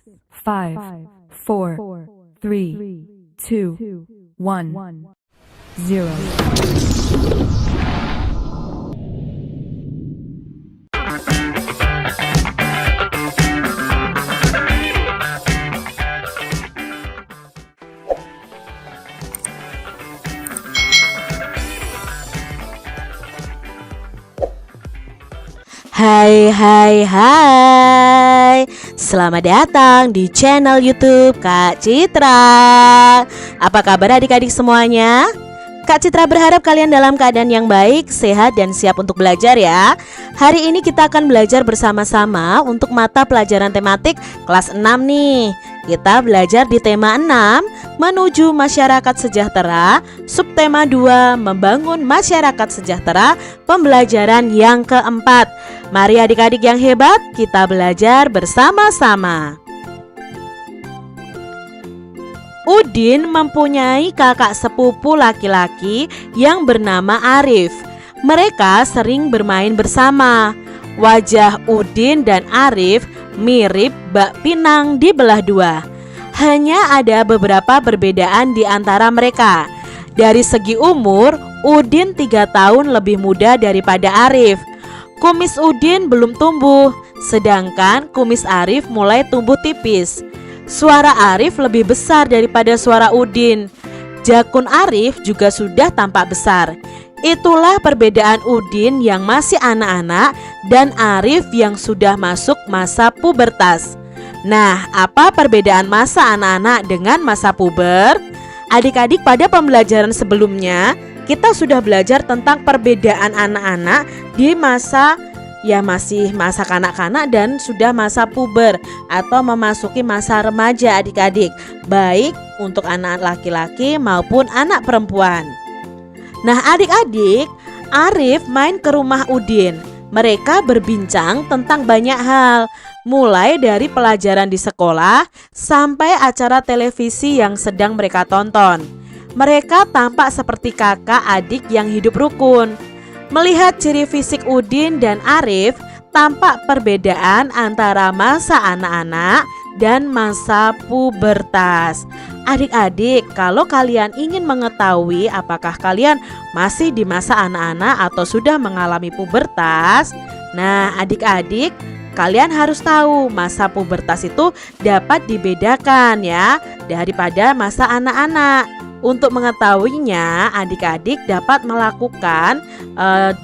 5, 4, 3, 2, 1, 0. Hai, selamat datang di channel YouTube Kak Citra. Apa kabar adik-adik semuanya? Kak Citra berharap kalian dalam keadaan yang baik, sehat, dan siap untuk belajar ya. Hari ini kita akan belajar bersama-sama untuk mata pelajaran tematik kelas 6 nih. Kita belajar di tema 6, menuju masyarakat sejahtera, subtema 2, membangun masyarakat sejahtera, pembelajaran yang keempat. Mari adik-adik yang hebat, kita belajar bersama-sama. Udin mempunyai kakak sepupu laki-laki yang bernama Arif. Mereka sering bermain bersama. Wajah Udin dan Arif mirip bak pinang dibelah dua. Hanya ada beberapa perbedaan di antara mereka. Dari segi umur, Udin 3 tahun lebih muda daripada Arif. Kumis Udin belum tumbuh, sedangkan kumis Arif mulai tumbuh tipis. Suara Arif lebih besar daripada suara Udin. Jakun Arif juga sudah tampak besar. Itulah perbedaan Udin yang masih anak-anak dan Arif yang sudah masuk masa pubertas. Nah, apa perbedaan masa anak-anak dengan masa puber? Adik-adik, pada pembelajaran sebelumnya kita sudah belajar tentang perbedaan anak-anak di masa masih masa kanak-kanak dan sudah masa puber atau memasuki masa remaja adik-adik, baik untuk anak laki-laki maupun anak perempuan. Nah adik-adik, Arif main ke rumah Udin. Mereka berbincang tentang banyak hal, mulai dari pelajaran di sekolah sampai acara televisi yang sedang mereka tonton. Mereka tampak seperti kakak adik yang hidup rukun. Melihat ciri fisik Udin dan Arif, tampak perbedaan antara masa anak-anak dan masa pubertas. Adik-adik, kalau kalian ingin mengetahui apakah kalian masih di masa anak-anak atau sudah mengalami pubertas, nah adik-adik, kalian harus tahu masa pubertas itu dapat dibedakan ya daripada masa anak-anak. Untuk mengetahuinya, adik-adik dapat melakukan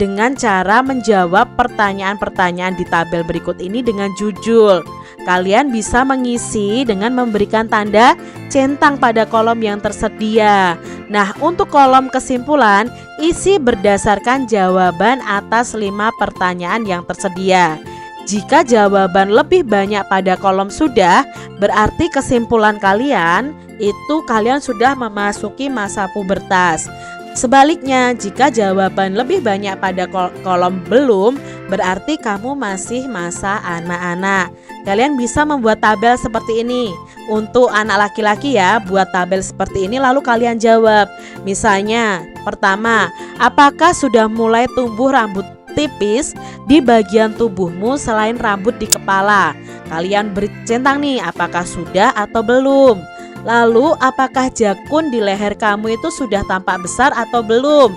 dengan cara menjawab pertanyaan-pertanyaan di tabel berikut ini dengan jujur. Kalian bisa mengisi dengan memberikan tanda centang pada kolom yang tersedia. Nah, untuk kolom kesimpulan, isi berdasarkan jawaban atas 5 pertanyaan yang tersedia. Jika jawaban lebih banyak pada kolom sudah, berarti kesimpulan kalian itu kalian sudah memasuki masa pubertas. Sebaliknya, jika jawaban lebih banyak pada kolom belum, berarti kamu masih masa anak-anak. Kalian bisa membuat tabel seperti ini. Untuk anak laki-laki ya, buat tabel seperti ini lalu kalian jawab. Misalnya, pertama, apakah sudah mulai tumbuh rambut tipis di bagian tubuhmu selain rambut di kepala? Kalian beri centang nih, apakah sudah atau belum? Lalu apakah jakun di leher kamu itu sudah tampak besar atau belum?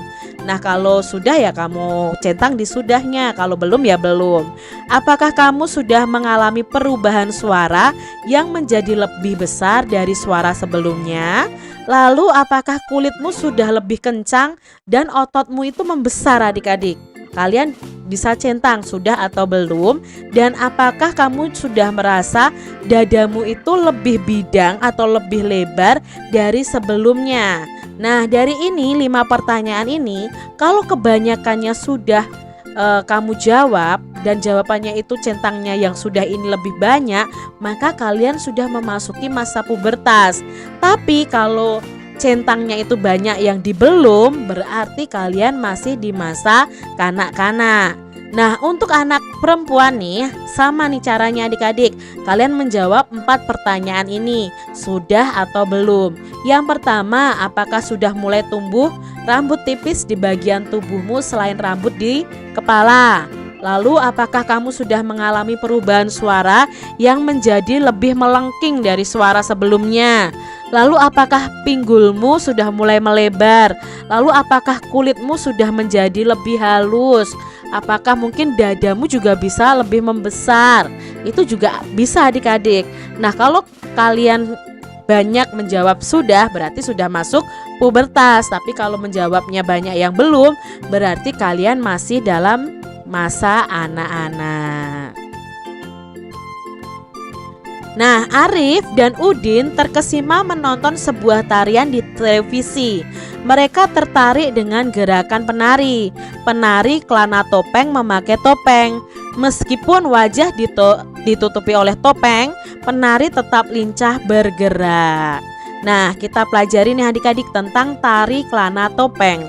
Nah kalau sudah ya kamu centang di sudahnya, kalau belum ya belum. Apakah kamu sudah mengalami perubahan suara yang menjadi lebih besar dari suara sebelumnya? Lalu apakah kulitmu sudah lebih kencang dan ototmu itu membesar adik-adik? Kalian bisa centang sudah atau belum. Dan apakah kamu sudah merasa dadamu itu lebih bidang atau lebih lebar dari sebelumnya? Nah dari ini 5 pertanyaan ini, kalau kebanyakannya sudah kamu jawab dan jawabannya itu centangnya yang sudah ini lebih banyak, maka kalian sudah memasuki masa pubertas. Tapi kalau centangnya itu banyak yang di belum, berarti kalian masih di masa kanak-kanak. Nah untuk anak perempuan nih, sama nih caranya adik-adik. Kalian menjawab 4 pertanyaan ini, sudah atau belum. Yang pertama, apakah sudah mulai tumbuh rambut tipis di bagian tubuhmu selain rambut di kepala? Lalu apakah kamu sudah mengalami perubahan suara yang menjadi lebih melengking dari suara sebelumnya? Lalu apakah pinggulmu sudah mulai melebar? Lalu apakah kulitmu sudah menjadi lebih halus? Apakah mungkin dadamu juga bisa lebih membesar? Itu juga bisa adik-adik. Nah, kalau kalian banyak menjawab sudah, berarti sudah masuk pubertas. Tapi kalau menjawabnya banyak yang belum, berarti kalian masih dalam masa anak-anak. Nah, Arif dan Udin terkesima menonton sebuah tarian di televisi. Mereka tertarik dengan gerakan penari. Penari Kelana Topeng memakai topeng. Meskipun wajah ditutupi oleh topeng, penari tetap lincah bergerak. Nah, kita pelajari nih adik-adik tentang tari Kelana Topeng.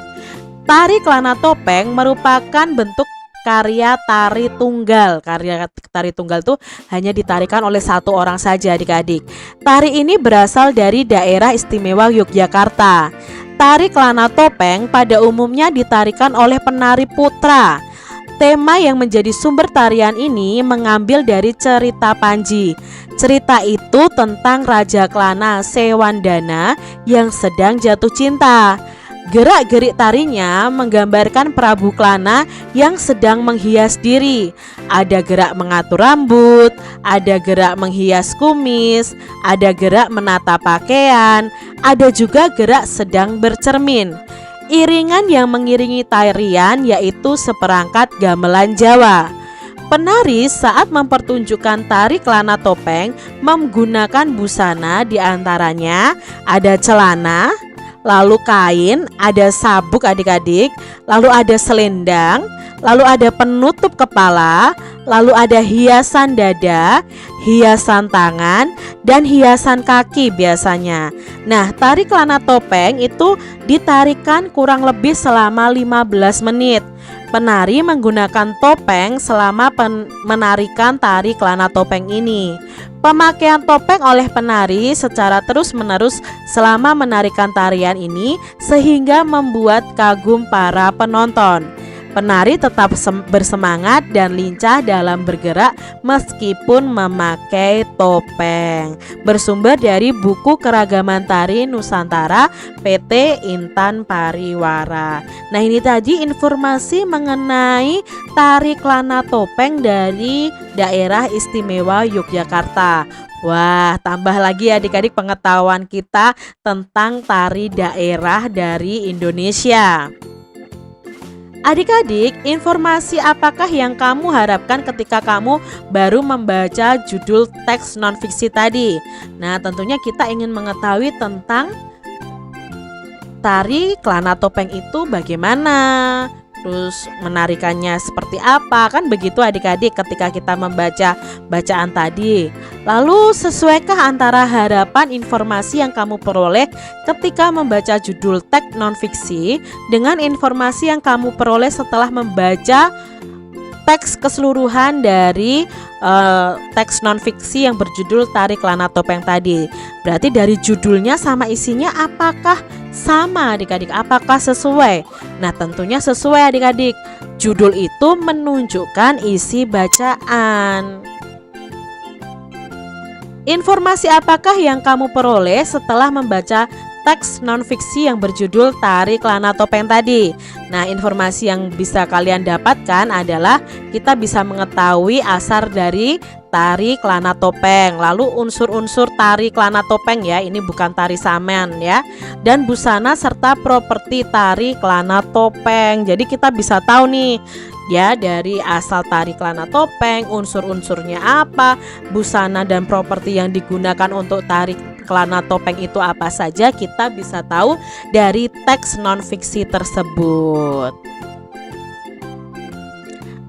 Tari Kelana Topeng merupakan bentuk karya tari tunggal. Karya tari tunggal itu hanya ditarikan oleh satu orang saja adik-adik. Tari ini berasal dari daerah istimewa Yogyakarta. Tari Kelana Topeng pada umumnya ditarikan oleh penari putra. Tema yang menjadi sumber tarian ini mengambil dari cerita Panji. Cerita itu tentang Raja Kelana Sewandana yang sedang jatuh cinta. Gerak-gerik tarinya menggambarkan Prabu Kelana yang sedang menghias diri. Ada gerak mengatur rambut, ada gerak menghias kumis, ada gerak menata pakaian, ada juga gerak sedang bercermin. Iringan yang mengiringi tarian yaitu seperangkat gamelan Jawa. Penari saat mempertunjukkan tari Kelana Topeng menggunakan busana, diantaranya ada celana, lalu kain, ada sabuk adik-adik, lalu ada selendang, lalu ada penutup kepala, lalu ada hiasan dada, hiasan tangan, dan hiasan kaki biasanya. Nah, tari Kelana Topeng itu ditarikan kurang lebih selama 15 menit. Penari menggunakan topeng selama menarikan tari Kelana Topeng ini. Pemakaian topeng oleh penari secara terus-menerus selama menarikan tarian ini sehingga membuat kagum para penonton. Penari tetap bersemangat dan lincah dalam bergerak meskipun memakai topeng. Bersumber dari buku Keragaman Tari Nusantara PT Intan Pariwara. Nah, ini tadi informasi mengenai tari Kelana Topeng dari daerah istimewa Yogyakarta. Wah, tambah lagi adik-adik pengetahuan kita tentang tari daerah dari Indonesia. Adik-adik, informasi apakah yang kamu harapkan ketika kamu baru membaca judul teks non-fiksi tadi? Nah, tentunya kita ingin mengetahui tentang tari Kelana Topeng itu bagaimana, terus menarikannya seperti apa, kan begitu adik-adik ketika kita membaca bacaan tadi. Lalu sesuaikah antara harapan informasi yang kamu peroleh ketika membaca judul teks non-fiksi dengan informasi yang kamu peroleh setelah membaca teks keseluruhan dari teks non-fiksi yang berjudul Tari Kelana Topeng tadi? Berarti dari judulnya sama isinya apakah sama adik-adik? Apakah sesuai? Nah, tentunya sesuai adik-adik. Judul itu menunjukkan isi bacaan. Informasi apakah yang kamu peroleh setelah membaca teks non-fiksi yang berjudul Tari Kelana Topeng tadi? Nah, informasi yang bisa kalian dapatkan adalah kita bisa mengetahui asal dari tari Kelana Topeng, lalu unsur-unsur tari Kelana Topeng ya, ini bukan tari saman ya, dan busana serta properti tari Kelana Topeng. Jadi kita bisa tahu nih ya, dari asal tari Kelana Topeng, unsur-unsurnya apa, busana dan properti yang digunakan untuk tari Kelana Topeng itu apa saja, kita bisa tahu dari teks non-fiksi tersebut.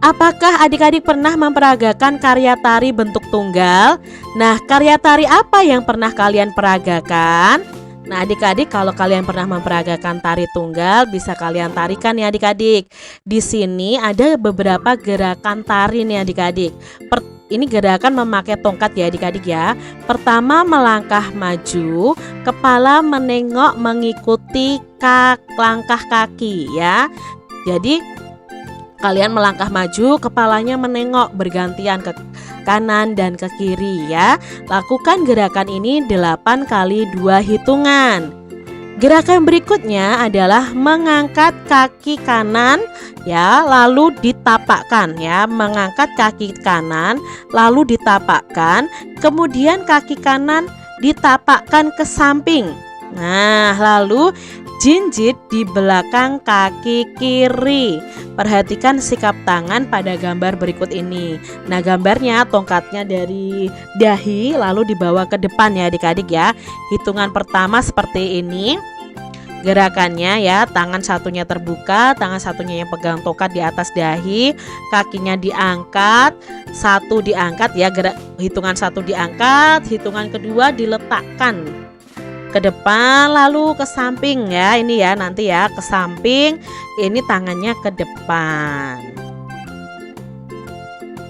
Apakah adik-adik pernah memperagakan karya tari bentuk tunggal? Nah, karya tari apa yang pernah kalian peragakan? Nah, adik-adik, kalau kalian pernah memperagakan tari tunggal, bisa kalian tarikan ya adik-adik. Di sini ada beberapa gerakan tari nih adik-adik. Ini gerakan memakai tongkat ya adik-adik ya. Pertama, melangkah maju, kepala menengok mengikuti langkah kaki ya. Jadi Kalian melangkah maju, kepalanya menengok bergantian ke kanan dan ke kiri ya. Lakukan gerakan ini 8 kali 2 hitungan. Gerakan berikutnya adalah mengangkat kaki kanan ya, lalu ditapakkan ya. Mengangkat kaki kanan lalu ditapakkan, kemudian kaki kanan ditapakkan ke samping. Nah, lalu jinjit di belakang kaki kiri. Perhatikan sikap tangan pada gambar berikut ini. Nah, gambarnya tongkatnya dari dahi lalu dibawa ke depan ya adik-adik ya. Hitungan pertama seperti ini. Gerakannya ya, tangan satunya terbuka, tangan satunya yang pegang tongkat di atas dahi, kakinya diangkat, satu diangkat ya, hitungan 1 diangkat, hitungan kedua diletakkan ke depan lalu ke samping ya. Ini ya nanti ya ke samping, ini tangannya ke depan.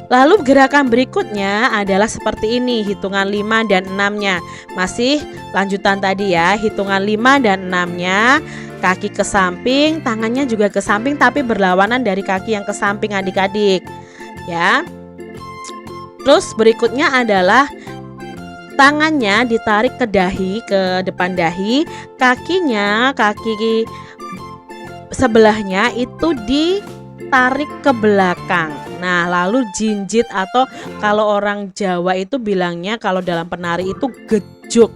Lalu gerakan berikutnya adalah seperti ini, hitungan 5 dan 6-nya. Masih lanjutan tadi ya, hitungan 5 dan 6-nya. Kaki ke samping, tangannya juga ke samping tapi berlawanan dari kaki yang ke samping adik-adik. Ya. Terus berikutnya adalah tangannya ditarik ke dahi, ke depan dahi, kakinya, kaki sebelahnya itu ditarik ke belakang. Nah, lalu jinjit atau kalau orang Jawa itu bilangnya kalau dalam penari itu gejuk.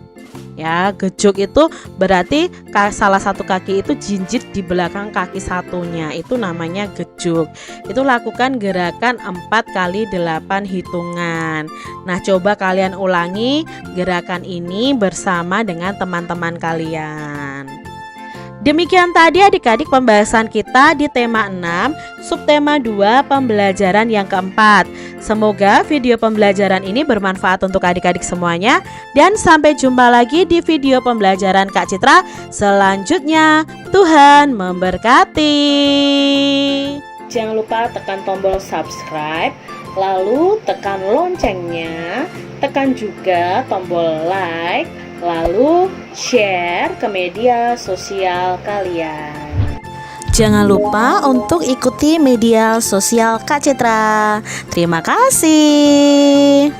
Ya, gejuk itu berarti salah satu kaki itu jinjit di belakang kaki satunya. Itu namanya gejuk. Itu lakukan gerakan 4 kali 8 hitungan. Nah, coba kalian ulangi gerakan ini bersama dengan teman-teman kalian. Demikian tadi adik-adik pembahasan kita di tema 6, subtema 2, pembelajaran yang keempat. Semoga video pembelajaran ini bermanfaat untuk adik-adik semuanya. Dan sampai jumpa lagi di video pembelajaran Kak Citra selanjutnya. Tuhan memberkati. Jangan lupa tekan tombol subscribe, lalu tekan loncengnya, tekan juga tombol like, lalu share ke media sosial kalian. Jangan lupa untuk ikuti media sosial Kak Citra. Terima kasih.